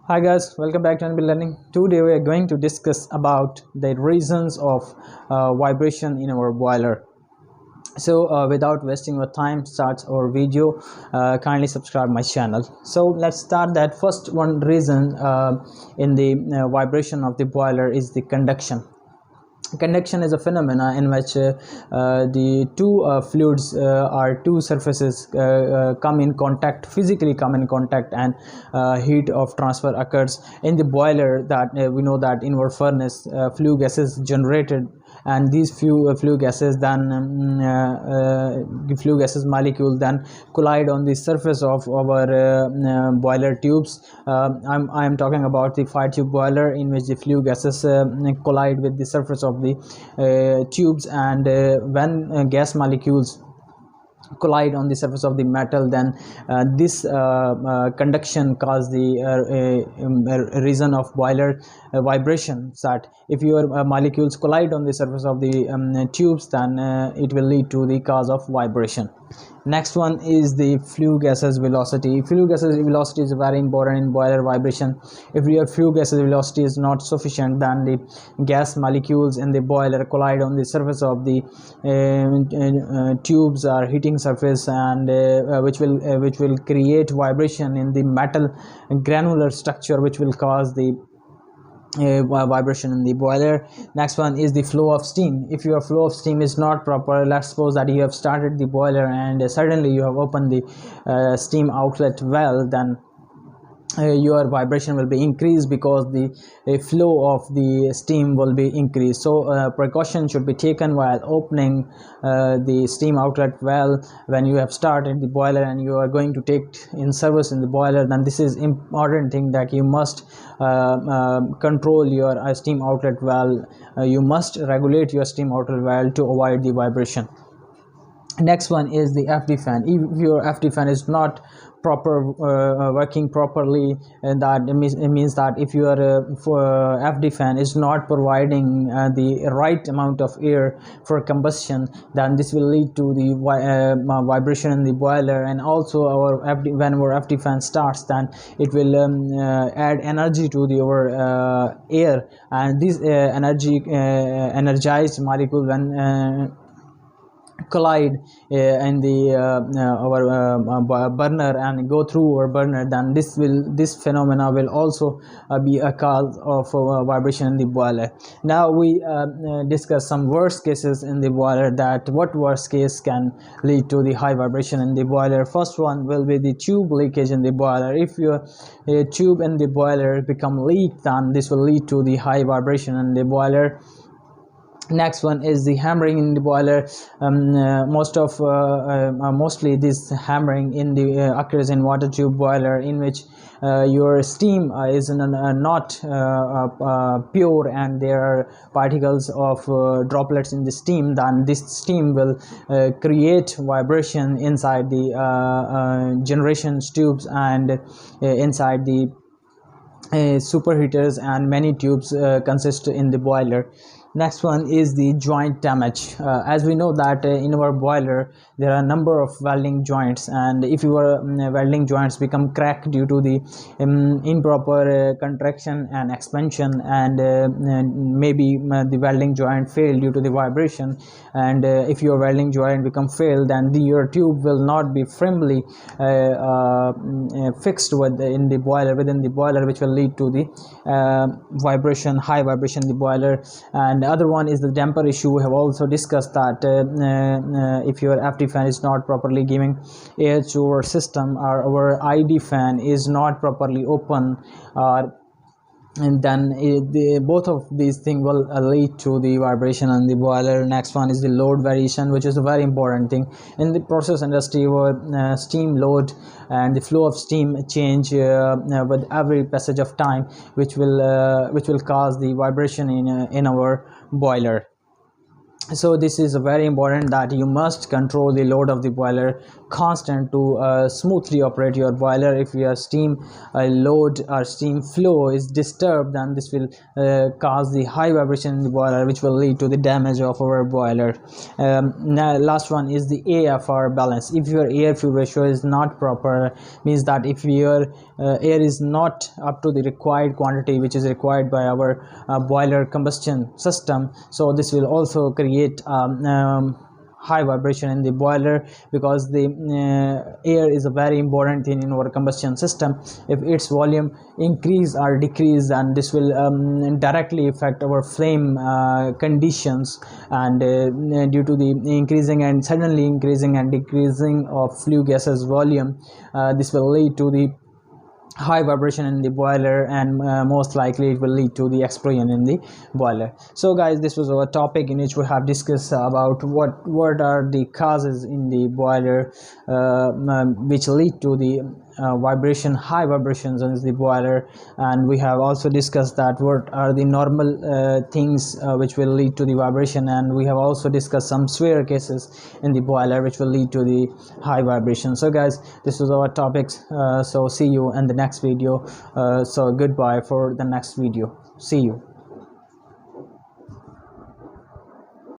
Hi guys, welcome back to NB Learning. Today we are going to discuss about the reasons of vibration in our boiler. So without wasting your time, start our video. Kindly subscribe my channel. So let's start that. First one reason in the vibration of the boiler is the conduction. Conduction is a phenomena in which the two fluids or two surfaces come in contact, physically come in contact, and heat of transfer occurs in the boiler. That we know that in our furnace flue gases generated, and these flue gases then flue gases molecule then collide on the surface of our boiler tubes. I'm talking about the fire tube boiler, in which the flue gases collide with the surface of the tubes, and when gas molecules collide on the surface of the metal, then this conduction cause the reason of boiler vibration. That if your molecules collide on the surface of the tubes, then it will lead to the cause of vibration. Next one is the flue gases velocity. Flue gases velocity is very important in boiler vibration. If your flue gases velocity is not sufficient, then the gas molecules in the boiler collide on the surface of the tubes or heating surface, and which will create vibration in the metal granular structure, which will cause the vibration in the boiler. Next one is the flow of steam. If your flow of steam is not proper, let's suppose that you have started the boiler and suddenly you have opened the steam outlet valve, then your vibration will be increased because the flow of the steam will be increased. So precaution should be taken while opening the steam outlet valve when you have started the boiler and you are going to take in service in the boiler. Then this is important thing that you must control your steam outlet valve. You must regulate your steam outlet valve to avoid the vibration. Next one is the FD fan. If your FD fan is not working properly, and that it means that if your FD fan is not providing the right amount of air for combustion, then this will lead to the vibration in the boiler. And also when our FD fan starts, then it will add energy to our air, and this energized molecule when collide in the our burner and go through our burner, then this phenomena will also be a cause of vibration in the boiler. Now we discuss some worst cases in the boiler, that what worst case can lead to the high vibration in the boiler. First one will be the tube leakage in the boiler. If your tube in the boiler become leaked, then this will lead to the high vibration in the boiler. Next one is the hammering in the boiler. Mostly this hammering in the occurs in water tube boiler, in which your steam is not pure, and there are particles of droplets in the steam. Then this steam will create vibration inside the generation tubes and inside the superheaters, and many tubes consist in the boiler. Next one is the joint damage. As we know that in our boiler there are a number of welding joints, and if your welding joints become cracked due to the improper contraction and expansion, and maybe the welding joint failed due to the vibration, and if your welding joint become failed, then your tube will not be firmly fixed within the boiler, which will lead to the high vibration in the boiler. And the other one is the damper issue. We have also discussed that if your FD fan is not properly giving air to our system, or our ID fan is not properly open, and then both of these things will lead to the vibration on the boiler. Next one is the load variation, which is a very important thing in the process industry, where steam load and the flow of steam change with every passage of time, which will cause the vibration in our boiler. So this is very important that you must control the load of the boiler constant to smoothly operate your boiler. If your steam load or steam flow is disturbed, then this will cause the high vibration in the boiler, which will lead to the damage of our boiler. Now last one is the AFR balance. If your air fuel ratio is not proper, means that if your air is not up to the required quantity which is required by our boiler combustion system, so this will also create high vibration in the boiler, because the air is a very important thing in our combustion system. If its volume increase or decrease, and this will directly affect our flame conditions, and due to the increasing and suddenly increasing and decreasing of flue gases volume, this will lead to the high vibration in the boiler, and most likely it will lead to the explosion in the boiler. So guys, this was our topic in which we have discussed about what are the causes in the boiler which lead to the high vibrations in the boiler, and we have also discussed that what are the normal things which will lead to the vibration, and we have also discussed some severe cases in the boiler which will lead to the high vibration. So guys, this was our topics. So see you in the next video. So goodbye for the next video. See you.